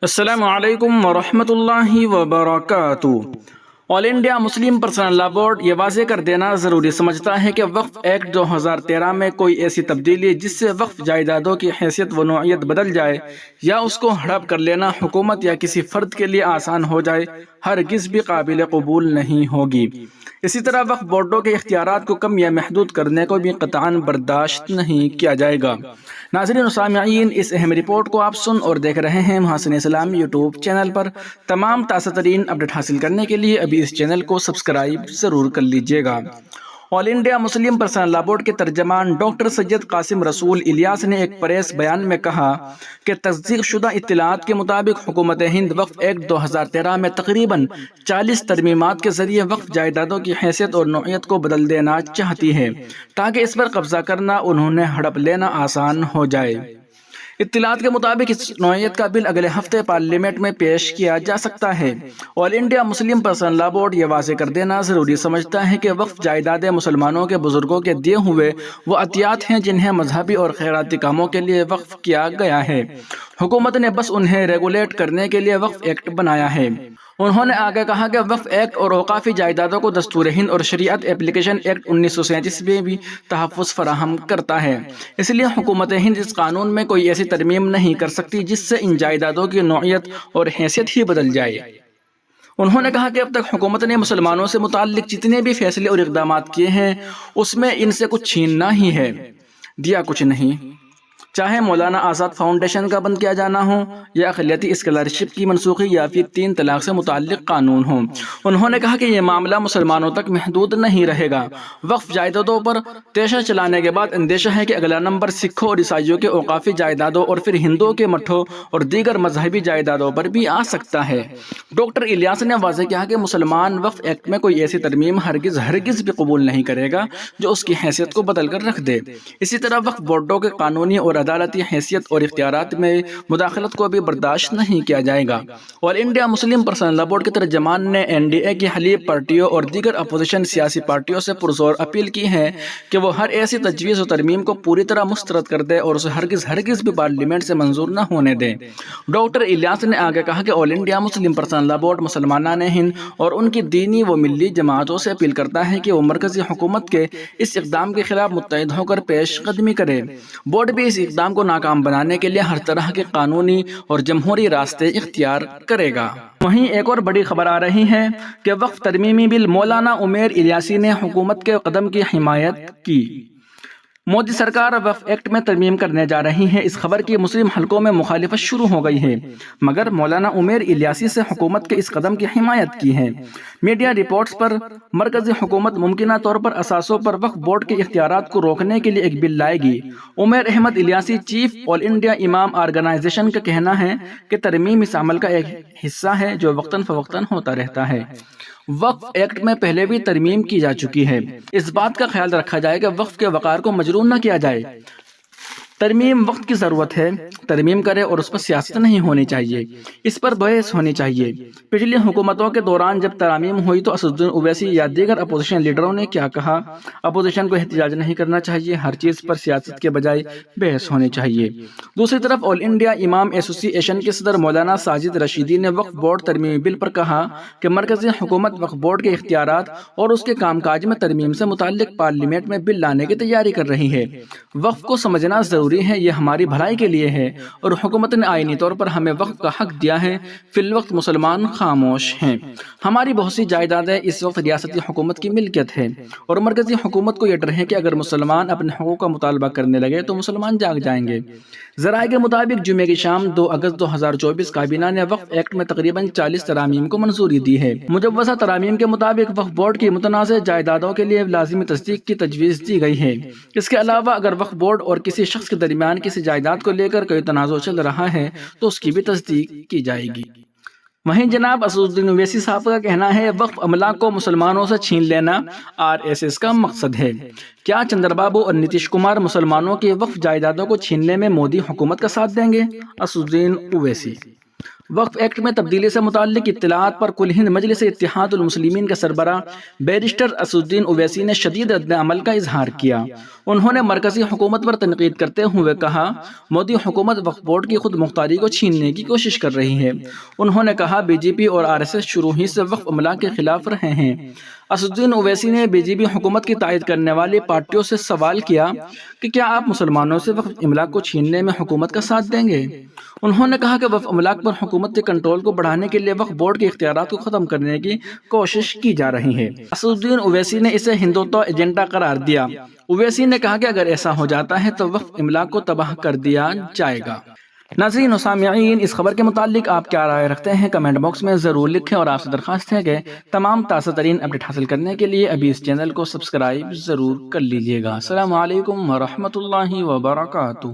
السلام علیکم ورحمۃ اللہ وبرکاتہ۔ آل انڈیا مسلم پرسنل لا بورڈ یہ واضح کر دینا ضروری سمجھتا ہے کہ وقف ایکٹ 2013 میں کوئی ایسی تبدیلی جس سے وقف جائیدادوں کی حیثیت و نوعیت بدل جائے یا اس کو ہڑپ کر لینا حکومت یا کسی فرد کے لیے آسان ہو جائے، ہرگز بھی قابل قبول نہیں ہوگی۔ اسی طرح وقف بورڈوں کے اختیارات کو کم یا محدود کرنے کو بھی قطعاً برداشت نہیں کیا جائے گا۔ ناظرین و سامعین، اس اہم رپورٹ کو آپ سن اور دیکھ رہے ہیں محسن اسلام یوٹیوب چینل پر۔ تمام تازہ ترین اپڈیٹ حاصل کرنے کے لیے ابھی اس چینل کو سبسکرائب ضرور کر لیجئے گا۔ آل انڈیا مسلم پرسنل لا بورڈ کے ترجمان ڈاکٹر سید قاسم رسول الیاس نے ایک پریس بیان میں کہا کہ تصدیق شدہ اطلاعات کے مطابق حکومت ہند وقف ایکٹ 2013 میں تقریباً 40 ترمیمات کے ذریعے وقف جائیدادوں کی حیثیت اور نوعیت کو بدل دینا چاہتی ہے تاکہ اس پر قبضہ کرنا، انہیں ہڑپ لینا آسان ہو جائے۔ اطلاعات کے مطابق اس نوعیت کا بل اگلے ہفتے پارلیمنٹ میں پیش کیا جا سکتا ہے۔ آل انڈیا مسلم پرسنل لا بورڈ یہ واضح کر دینا ضروری سمجھتا ہے کہ وقف جائیدادیں مسلمانوں کے بزرگوں کے دیے ہوئے وہ عطیات ہیں جنہیں مذہبی اور خیراتی کاموں کے لیے وقف کیا گیا ہے۔ حکومت نے بس انہیں ریگولیٹ کرنے کے لیے وقف ایکٹ بنایا ہے۔ انہوں نے آگے کہا کہ وقف ایکٹ اور اوقافی جائیدادوں کو دستور ہند اور شریعت ایپلیکیشن ایکٹ 1937 میں بھی تحفظ فراہم کرتا ہے، اس لیے حکومت ہند اس قانون میں کوئی ایسی ترمیم نہیں کر سکتی جس سے ان جائیدادوں کی نوعیت اور حیثیت ہی بدل جائے۔ انہوں نے کہا کہ اب تک حکومت نے مسلمانوں سے متعلق جتنے بھی فیصلے اور اقدامات کیے ہیں اس میں ان سے کچھ چھیننا ہی ہے، دیا کچھ نہیں۔ چاہے مولانا آزاد فاؤنڈیشن کا بند کیا جانا ہو یا اقلیتی اسکالرشپ کی منسوخی یا پھر 3 طلاق سے متعلق قانون ہو، انہوں نے کہا کہ یہ معاملہ مسلمانوں تک محدود نہیں رہے گا۔ وقف جائیدادوں پر تیشہ چلانے کے بعد اندیشہ ہے کہ اگلا نمبر سکھوں اور عیسائیوں کے اوقافی جائیدادوں اور پھر ہندوؤں کے مٹھوں اور دیگر مذہبی جائیدادوں پر بھی آ سکتا ہے۔ ڈاکٹر الیاس نے واضح کیا کہ مسلمان وقف ایکٹ میں کوئی ایسی ترمیم ہرگز بھی قبول نہیں کرے گا جو اس کی حیثیت کو بدل کر رکھ دے۔ اسی طرح وقف بورڈوں کے قانونی اور عدالتی حیثیت اور اختیارات میں مداخلت کو بھی برداشت نہیں کیا جائے گا۔ آل انڈیا مسلم پرسنل لا بورڈ کے ترجمان نے این ڈی اے کی حلیف پارٹیوں اور دیگر اپوزیشن سیاسی پارٹیوں سے پرزور اپیل کی ہے کہ وہ ہر ایسی تجویز و ترمیم کو پوری طرح مسترد کر دے اور اسے ہرگز بھی پارلیمنٹ سے منظور نہ ہونے دیں۔ ڈاکٹر الیاس نے آگے کہا کہ آل انڈیا مسلم پرسنل لا بورڈ مسلمانان ہند اور ان کی دینی و ملی جماعتوں سے اپیل کرتا ہے کہ وہ مرکزی حکومت کے اس اقدام کے خلاف متحد ہو کر پیش قدمی کرے۔ بورڈ بھی اس اقدام کو ناکام بنانے کے لیے ہر طرح کے قانونی اور جمہوری راستے اختیار کرے گا۔ وہیں ایک اور بڑی خبر آ رہی ہے کہ وقف ترمیمی بل مولانا عمیر الیاسی نے حکومت کے قدم کی حمایت کی۔ مودی سرکار وقف ایکٹ میں ترمیم کرنے جا رہی ہے، اس خبر کی مسلم حلقوں میں مخالفت شروع ہو گئی ہے، مگر مولانا عمیر الیاسی سے حکومت کے اس قدم کی حمایت کی ہے۔ میڈیا رپورٹس پر مرکزی حکومت ممکنہ طور پر اثاثوں پر وقف بورڈ کے اختیارات کو روکنے کے لیے ایک بل لائے گی۔ عمیر احمد الیاسی چیف آل انڈیا امام آرگنائزیشن کا کہنا ہے کہ ترمیم اس عمل کا ایک حصہ ہے جو وقتاً فوقتاً ہوتا رہتا ہے۔ وقف ایکٹ میں پہلے بھی ترمیم کی جا چکی ہے، اس بات کا خیال رکھا جائے کہ وقف کے وقار کو مجروح نہ کیا جائے۔ ترمیم وقت کی ضرورت ہے، ترمیم کرے اور اس پر سیاست نہیں ہونی چاہیے، اس پر بحث ہونی چاہیے۔ پچھلی حکومتوں کے دوران جب ترامیم ہوئی تو اسدالدین اویسی یا دیگر اپوزیشن لیڈروں نے کیا کہا؟ اپوزیشن کو احتجاج نہیں کرنا چاہیے، ہر چیز پر سیاست کے بجائے بحث ہونی چاہیے۔ دوسری طرف آل انڈیا امام ایسوسی ایشن کے صدر مولانا ساجد رشیدی نے وقف بورڈ ترمیمی بل پر کہا کہ مرکزی حکومت وقف بورڈ کے اختیارات اور اس کے کام کاج میں ترمیم سے متعلق پارلیمنٹ میں بل لانے کی تیاری کر رہی ہے۔ وقف کو سمجھنا ضروری ہے، یہ ہماری بھلائی کے لیے ہے اور حکومت نے آئینی طور پر ہمیں وقف کا حق دیا ہے۔ فی الوقت مسلمان خاموش ہیں۔ ہماری بہت سی جائیدادیں اس وقت ریاستی حکومت کی ملکیت ہے اور مرکزی حکومت کو یہ ڈر ہے کہ اگر مسلمان اپنے حقوق کا مطالبہ کرنے لگے تو مسلمان جاگ جائیں گے۔ ذرائع کے مطابق جمعے کی شام 2 اگست 2024 کابینہ نے وقف ایکٹ میں تقریباً 40 ترامیم کو منظوری دی ہے۔ مجوزہ ترامیم کے مطابق وقف بورڈ کی متنازع جائیدادوں کے لیے لازمی تصدیق کی تجویز دی گئی ہے۔ اس کے علاوہ اگر وقف بورڈ اور کسی شخص کے درمیان کسی جائیداد کو لے کر کوئی تنازع چل رہا ہے تو اس کی بھی تصدیق کی جائے گی۔ وہیں جناب اسدالدین اویسی صاحب کا کہنا ہے وقف عملہ کو مسلمانوں سے چھین لینا RSS کا مقصد ہے۔ کیا چندر بابو اور نتیش کمار مسلمانوں کی وقف جائیدادوں کو چھیننے میں مودی حکومت کا ساتھ دیں گے؟ اسدالدین اویسی۔ وقف ایکٹ میں تبدیلی سے متعلق اطلاعات پر کل ہند مجلس اتحاد المسلمین کے سربراہ بیرسٹر اسد الدین اویسی نے شدید رد عمل کا اظہار کیا۔ انہوں نے مرکزی حکومت پر تنقید کرتے ہوئے کہا، مودی حکومت وقف بورڈ کی خود مختاری کو چھیننے کی کوشش کر رہی ہے۔ انہوں نے کہا، بی جے پی اور RSS شروع ہی سے وقف عملہ کے خلاف رہے ہیں۔ اسد الدین اویسی نے بی جے پی حکومت کی تائید کرنے والی پارٹیوں سے سوال کیا کہ کیا آپ مسلمانوں سے وقف املاک کو چھیننے میں حکومت کا ساتھ دیں گے؟ انہوں نے کہا کہ وقف املاک پر حکومت کے کنٹرول کو بڑھانے کے لیے وقف بورڈ کے اختیارات کو ختم کرنے کی کوشش کی جا رہی ہے۔ اسد الدین اویسی نے اسے ہندوتوا ایجنڈا قرار دیا۔ اویسی نے کہا کہ اگر ایسا ہو جاتا ہے تو وقف املاک کو تباہ کر دیا جائے گا۔ ناظرین و سامعین، اس خبر کے متعلق آپ کیا رائے رکھتے ہیں؟ کمنٹ باکس میں ضرور لکھیں، اور آپ سے درخواست ہے کہ تمام تازہ ترین اپڈیٹ حاصل کرنے کے لیے ابھی اس چینل کو سبسکرائب ضرور کر لیجئے گا۔ السلام علیکم ورحمۃ اللہ وبرکاتہ۔